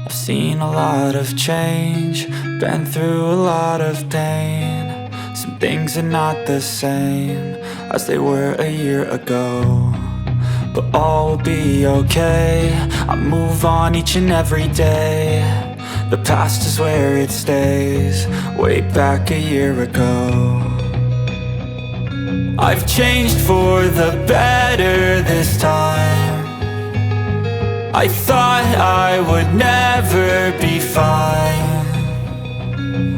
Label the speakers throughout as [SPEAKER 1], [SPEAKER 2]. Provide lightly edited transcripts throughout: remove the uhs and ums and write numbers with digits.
[SPEAKER 1] I've seen a lot of change, been through a lot of pain. Some things are not the same as they were a year ago, but all will be okay. I move on each and every day. The past is where it stays, way back a year ago. I've changed for the better this time. I thought I would never be fine.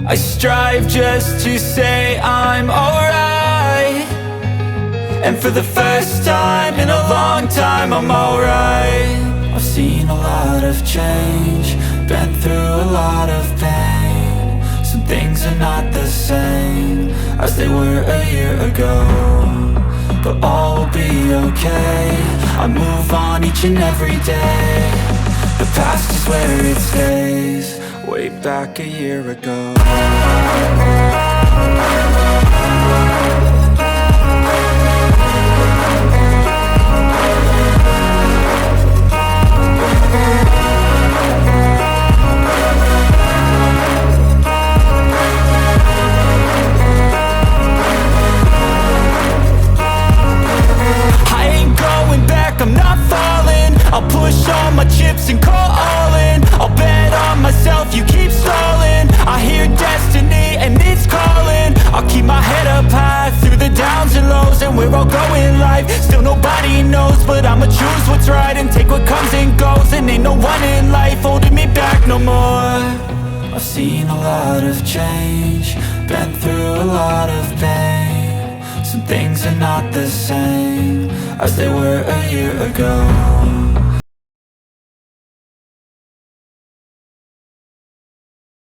[SPEAKER 1] I strive just to say I'm alright, and for the first time in a long time I'm alright. I've seen a lot of change, been through a lot of pain. Some things are not the same as they were a year ago, but all will be okay. I move on each and every day. The past is where it stays, way back a year ago. I'm not falling, I'll push all my chips and call all in. I'll bet on myself, you keep stalling. I hear destiny and it's calling. I'll keep my head up high through the downs and lows, and we're all going life. Still nobody knows, but I'ma choose what's right and take what comes and goes. And ain't no one in life holding me back no more. I've seen a lot of change, been through a lot of pain. Some things are not the same as they were a year ago.